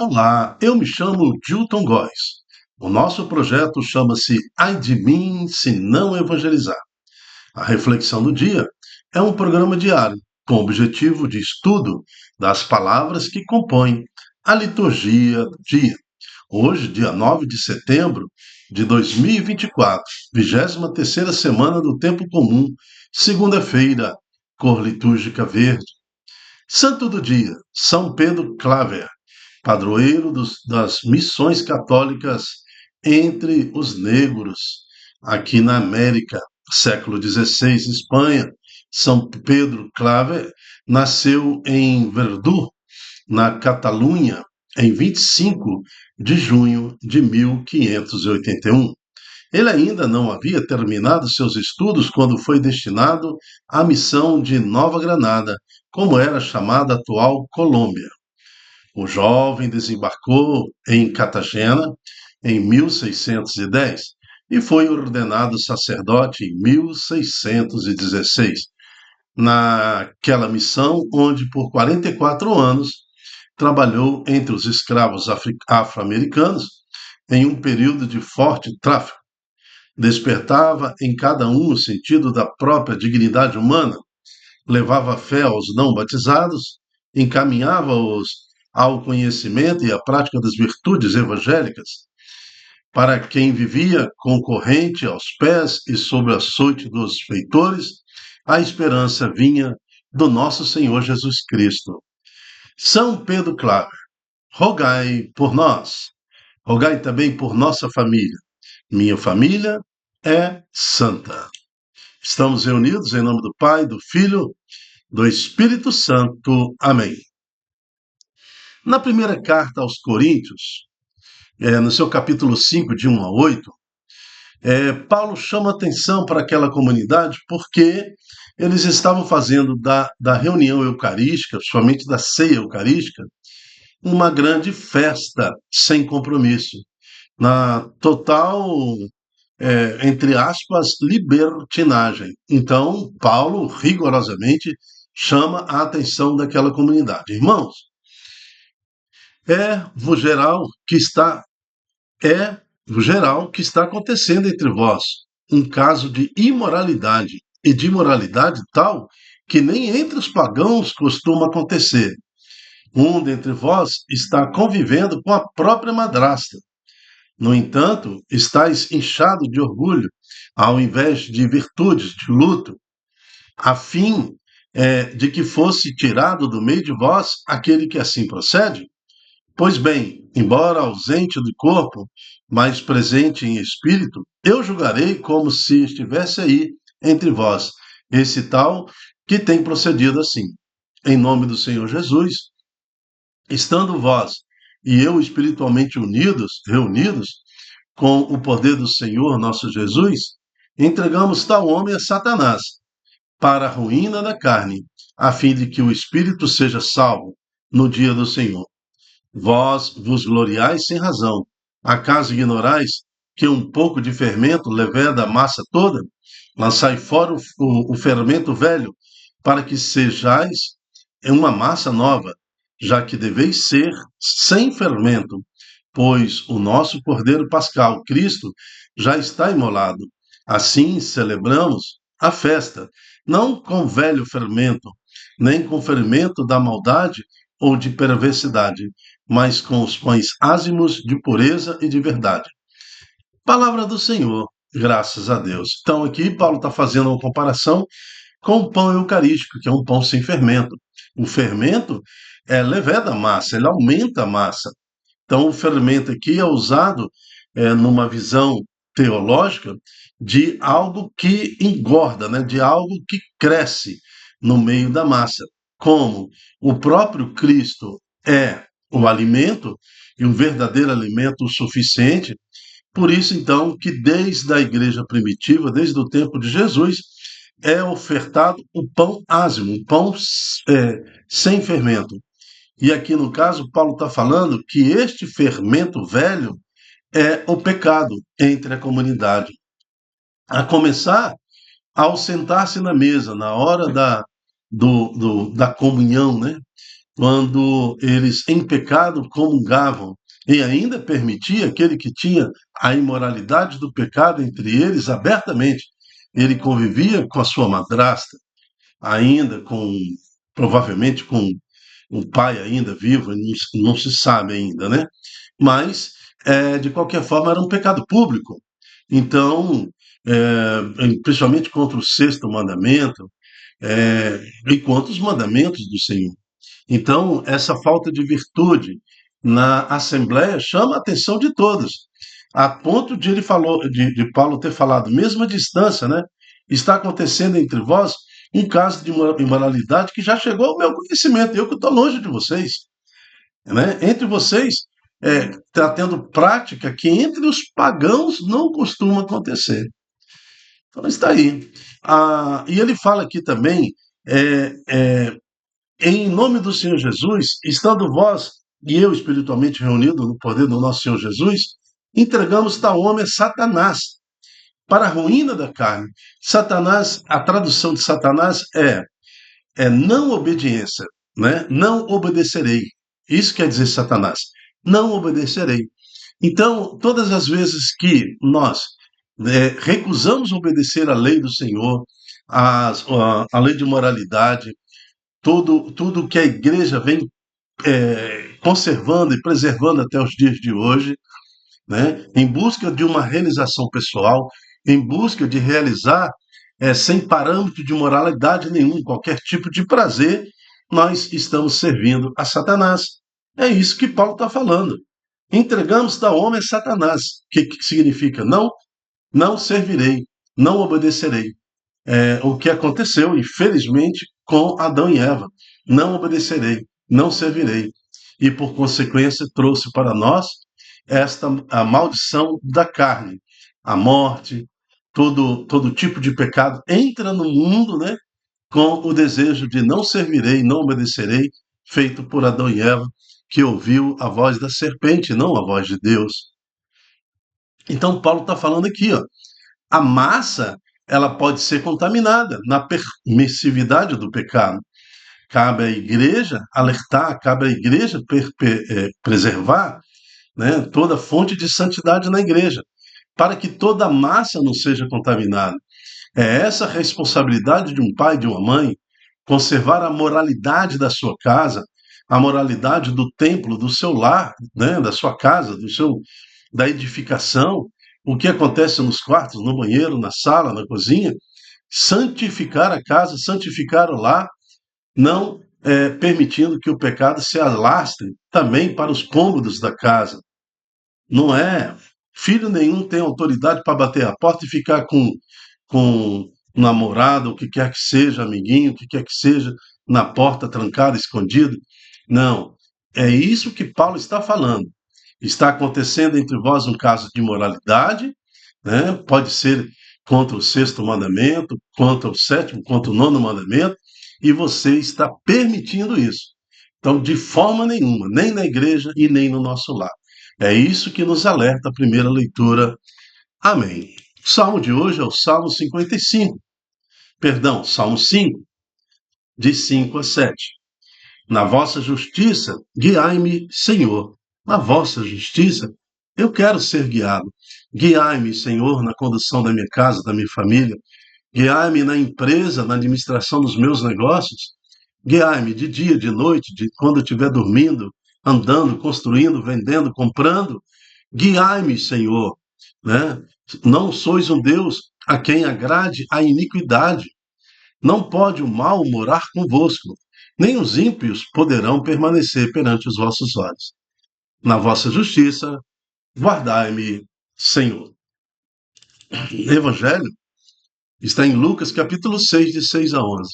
Olá, eu me chamo Gilton Góes. O nosso projeto chama-se Ai de mim se não evangelizar. A reflexão do dia é um programa diário com o objetivo de estudo das palavras que compõem a liturgia do dia. Hoje, dia 9 de setembro de 2024, 23ª semana do Tempo Comum, segunda-feira, cor litúrgica verde. Santo do dia, São Pedro Claver, padroeiro das missões católicas entre os negros, aqui na América, século XVI, Espanha. São Pedro Claver nasceu em Verdú, na Catalunha, em 25 de junho de 1581. Ele ainda não havia terminado seus estudos quando foi destinado à missão de Nova Granada, como era chamada a atual Colômbia. O jovem desembarcou em Cartagena em 1610 e foi ordenado sacerdote em 1616, naquela missão onde por 44 anos trabalhou entre os escravos afro-americanos em um período de forte tráfico. Despertava em cada um o sentido da própria dignidade humana, levava fé aos não batizados, encaminhava-os ao conhecimento e à prática das virtudes evangélicas. Para quem vivia concorrente aos pés e sob o açoite dos feitores, a esperança vinha do nosso Senhor Jesus Cristo. São Pedro Claver, rogai por nós, rogai também por nossa família. Minha família é santa. Estamos reunidos em nome do Pai, do Filho, do Espírito Santo. Amém. Na primeira carta aos Coríntios, no seu capítulo 5, de 1 a 8, Paulo chama atenção para aquela comunidade porque eles estavam fazendo da reunião eucarística, principalmente da ceia eucarística, uma grande festa sem compromisso, na total, entre aspas, libertinagem. Então, Paulo rigorosamente chama a atenção daquela comunidade. Irmãos, é o geral que está acontecendo entre vós, um caso de imoralidade, e de imoralidade tal que nem entre os pagãos costuma acontecer. Um dentre vós está convivendo com a própria madrasta. No entanto, estáis inchado de orgulho, ao invés de virtudes, de luto, a fim de que fosse tirado do meio de vós aquele que assim procede? Pois bem, embora ausente do corpo, mas presente em espírito, eu julgarei como se estivesse aí entre vós, esse tal que tem procedido assim. Em nome do Senhor Jesus, estando vós e eu espiritualmente reunidos, com o poder do Senhor nosso Jesus, entregamos tal homem a Satanás, para a ruína da carne, a fim de que o espírito seja salvo no dia do Senhor. Vós vos gloriais sem razão. Acaso ignorais que um pouco de fermento leveda a massa toda? Lançai fora o fermento velho, para que sejais uma massa nova, já que deveis ser sem fermento, pois o nosso Cordeiro Pascal, Cristo, já está imolado. Assim celebramos a festa, não com velho fermento, nem com fermento da maldade ou de perversidade, mas com os pães ázimos de pureza e de verdade. Palavra do Senhor, graças a Deus. Então aqui Paulo está fazendo uma comparação com o pão eucarístico, que é um pão sem fermento. O fermento leveda a massa, ele aumenta a massa. Então o fermento aqui é usado numa visão teológica de algo que engorda, né? De algo que cresce no meio da massa. Como o próprio Cristo é o alimento, e um verdadeiro alimento suficiente, por isso, então, que desde a igreja primitiva, desde o tempo de Jesus, é ofertado o pão ázimo, um pão sem fermento. E aqui, no caso, Paulo está falando que este fermento velho é o pecado entre a comunidade. A começar ao sentar-se na mesa, na hora da comunhão, né? quando eles em pecado comungavam e ainda permitia aquele que tinha a imoralidade do pecado entre eles abertamente. Ele convivia com a sua madrasta, ainda com, provavelmente com um pai ainda vivo, não se sabe ainda, né? Mas, de qualquer forma, era um pecado público. Então, principalmente contra o sexto mandamento, e contra os mandamentos do Senhor. Então, essa falta de virtude na Assembleia chama a atenção de todos, a ponto de ele falou, de Paulo ter falado, mesmo à distância, né? Está acontecendo entre vós um caso de imoralidade que já chegou ao meu conhecimento, eu que estou longe de vocês, né? Entre vocês está tendo prática que entre os pagãos não costuma acontecer. Então está aí. E ele fala aqui também, é, é, em nome do Senhor Jesus, estando vós e eu espiritualmente reunidos no poder do nosso Senhor Jesus, entregamos tal homem a Satanás, para a ruína da carne. Satanás, a tradução de Satanás é não obediência, né? Não obedecerei. Isso quer dizer Satanás. Não obedecerei. Então, todas as vezes que nós recusamos obedecer à lei do Senhor, a lei de moralidade, tudo que a igreja vem conservando e preservando até os dias de hoje, né? Em busca de uma realização pessoal, em busca de realizar sem parâmetro de moralidade nenhum, qualquer tipo de prazer, nós estamos servindo a Satanás. É isso que Paulo está falando. Entregamos tal homem a Satanás. O que significa? Não servirei, não obedecerei. O que aconteceu, infelizmente, com Adão e Eva. Não obedecerei, não servirei. E, por consequência, trouxe para nós a maldição da carne, a morte, todo tipo de pecado entra no mundo, né, com o desejo de não servirei, não obedecerei, feito por Adão e Eva, que ouviu a voz da serpente, não a voz de Deus. Então, Paulo está falando aqui, ó, a massa ela pode ser contaminada na permissividade do pecado. Cabe à igreja alertar, cabe à igreja preservar, né, toda fonte de santidade na igreja, para que toda a massa não seja contaminada. É essa a responsabilidade de um pai, de uma mãe, conservar a moralidade da sua casa, a moralidade do templo, do seu lar, né, da sua casa, da edificação, o que acontece nos quartos, no banheiro, na sala, na cozinha, santificar a casa, santificar o lar, não permitindo que o pecado se alastre também para os cômodos da casa. Não é. Filho nenhum tem autoridade para bater a porta e ficar com um namorado, o que quer que seja, amiguinho, o que quer que seja, na porta trancada, escondido. Não. É isso que Paulo está falando. Está acontecendo entre vós um caso de imoralidade, né? Pode ser contra o sexto mandamento, contra o sétimo, contra o nono mandamento, e você está permitindo isso. Então, de forma nenhuma, nem na igreja e nem no nosso lar. É isso que nos alerta a primeira leitura. Amém. O salmo de hoje é o Salmo 55. Perdão, Salmo 5, de 5 a 7. Na vossa justiça, guiai-me, Senhor. Na vossa justiça, eu quero ser guiado. Guiai-me, Senhor, na condução da minha casa, da minha família. Guiai-me na empresa, na administração dos meus negócios. Guiai-me de dia, de noite, de quando eu estiver dormindo, andando, construindo, vendendo, comprando. Guiai-me, Senhor, né? Não sois um Deus a quem agrade a iniquidade. Não pode o mal morar convosco, nem os ímpios poderão permanecer perante os vossos olhos. Na vossa justiça, guardai-me, Senhor. O Evangelho está em Lucas capítulo 6, de 6 a 11.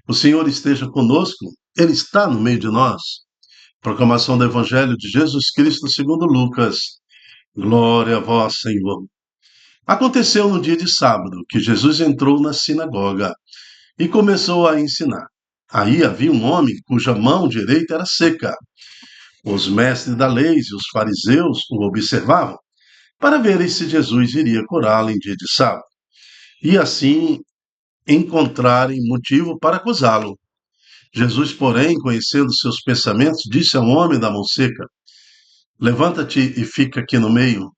O Senhor esteja conosco, Ele está no meio de nós. Proclamação do Evangelho de Jesus Cristo segundo Lucas. Glória a vós, Senhor. Aconteceu no dia de sábado que Jesus entrou na sinagoga e começou a ensinar. Aí havia um homem cuja mão direita era seca. Os mestres da lei e os fariseus o observavam para verem se Jesus iria curá-lo em dia de sábado e assim encontrarem motivo para acusá-lo. Jesus, porém, conhecendo seus pensamentos, disse ao homem da mão seca: Levanta-te e fica aqui no meio.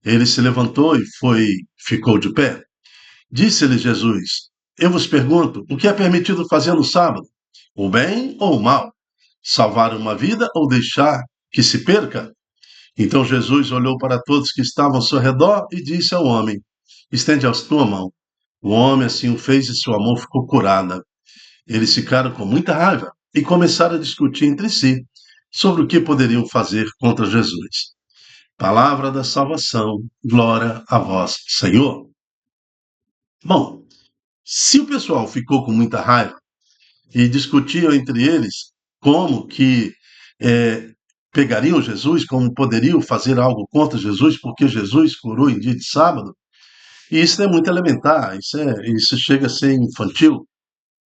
Ele se levantou e ficou de pé. Disse-lhe Jesus: Eu vos pergunto, o que é permitido fazer no sábado? O bem ou o mal? Salvar uma vida ou deixar que se perca? Então Jesus olhou para todos que estavam ao seu redor e disse ao homem: Estende a tua mão. O homem assim o fez e sua mão ficou curada. Eles ficaram com muita raiva e começaram a discutir entre si sobre o que poderiam fazer contra Jesus. Palavra da salvação, glória a vós, Senhor. Bom, se o pessoal ficou com muita raiva e discutiam entre eles como que eh, pegariam Jesus, como poderiam fazer algo contra Jesus, porque Jesus curou em dia de sábado, e isso é muito elementar, isso chega a ser infantil,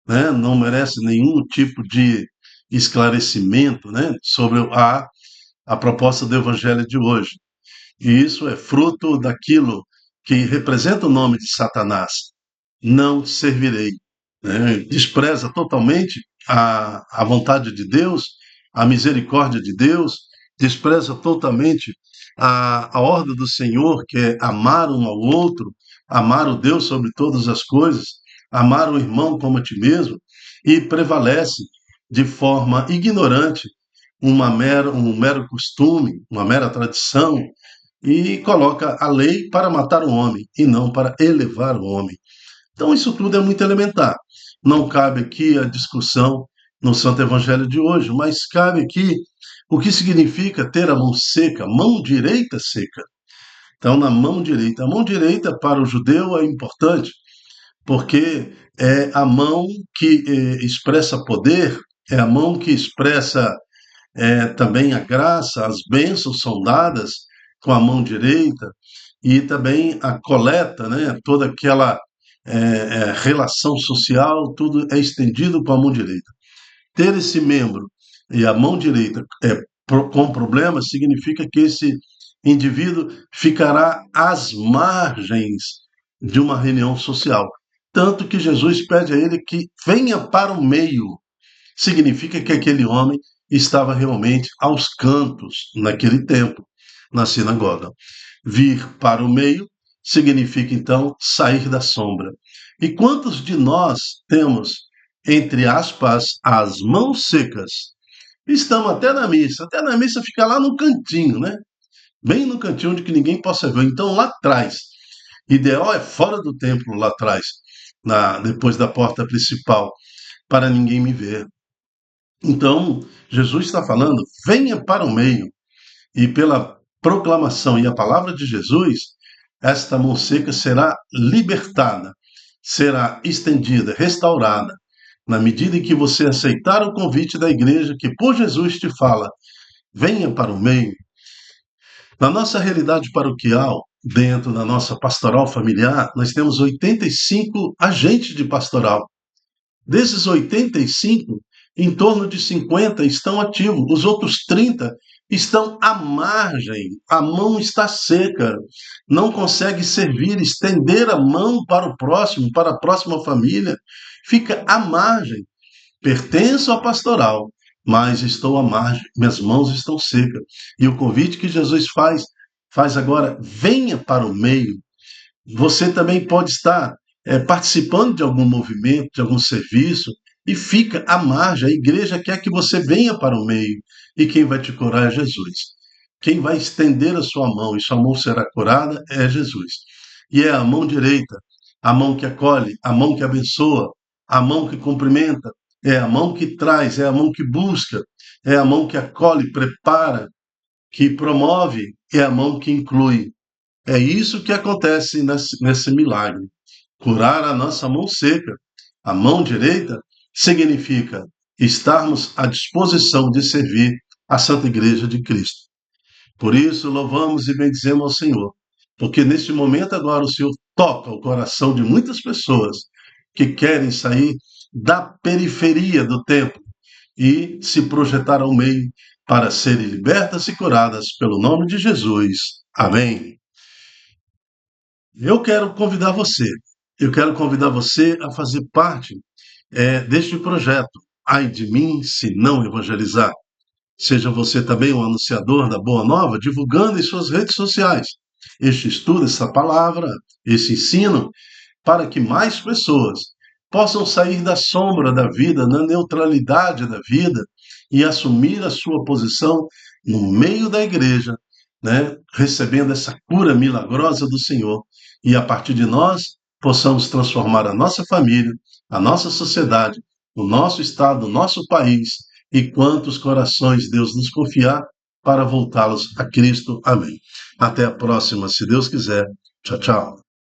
né? Não merece nenhum tipo de esclarecimento, né, sobre a proposta do evangelho de hoje. E isso é fruto daquilo que representa o nome de Satanás. Não servirei. Né? Despreza totalmente a vontade de Deus, a misericórdia de Deus, despreza totalmente a ordem do Senhor, que é amar um ao outro, amar o Deus sobre todas as coisas, amar o irmão como a ti mesmo, e prevalece de forma ignorante um mero costume, uma mera tradição, e coloca a lei para matar o homem e não para elevar o homem. Então, isso tudo é muito elementar. Não cabe aqui a discussão no Santo Evangelho de hoje, mas cabe aqui o que significa ter a mão seca, mão direita seca. Então, na mão direita. A mão direita para o judeu é importante, porque é a mão que expressa poder, é a mão que expressa também a graça, as bênçãos são dadas com a mão direita, e também a coleta, né, toda aquela relação social, tudo é estendido com a mão direita. Ter esse membro e a mão direita com problemas significa que esse indivíduo ficará às margens de uma reunião social. Tanto que Jesus pede a ele que venha para o meio. Significa que aquele homem estava realmente aos cantos naquele tempo, na sinagoga. Vir para o meio significa então sair da sombra. E quantos de nós temos, entre aspas, as mãos secas? Estamos até na missa fica lá no cantinho, né? Bem no cantinho onde que ninguém possa ver. Então lá atrás, ideal é fora do templo lá atrás, depois da porta principal, para ninguém me ver. Então, Jesus está falando, venha para o meio, e pela proclamação e a palavra de Jesus, esta mão seca será libertada, será estendida, restaurada, na medida em que você aceitar o convite da igreja que por Jesus te fala, venha para o meio. Na nossa realidade paroquial, dentro da nossa pastoral familiar, nós temos 85 agentes de pastoral. Desses 85, em torno de 50 estão ativos, os outros 30 estão à margem, a mão está seca, não consegue servir, estender a mão para o próximo, para a próxima família, fica à margem. Pertenço à pastoral, mas estou à margem, minhas mãos estão secas. E o convite que Jesus faz agora, venha para o meio. Você também pode estar participando de algum movimento, de algum serviço, e fica à margem. A igreja quer que você venha para o meio, e quem vai te curar é Jesus. Quem vai estender a sua mão e sua mão será curada é Jesus. E é a mão direita, a mão que acolhe, a mão que abençoa, a mão que cumprimenta, é a mão que traz, é a mão que busca, é a mão que acolhe, prepara, que promove, é a mão que inclui. É isso que acontece nesse milagre. Curar a nossa mão seca. A mão direita significa estarmos à disposição de servir a Santa Igreja de Cristo. Por isso, louvamos e bendizemos ao Senhor, porque neste momento agora o Senhor toca o coração de muitas pessoas que querem sair da periferia do templo e se projetar ao meio para serem libertas e curadas pelo nome de Jesus. Amém. Eu quero convidar você, eu quero convidar você a fazer parte deste projeto. ai de mim se não evangelizar. Seja você também um anunciador da Boa Nova, divulgando em suas redes sociais este estudo, essa palavra, esse ensino, para que mais pessoas possam sair da sombra da vida, na neutralidade da vida e assumir a sua posição no meio da igreja, né, recebendo essa cura milagrosa do Senhor e a partir de nós possamos transformar a nossa família, a nossa sociedade, o nosso estado, o nosso país e quantos corações Deus nos confiar para voltá-los a Cristo. Amém. Até a próxima, se Deus quiser. Tchau, tchau.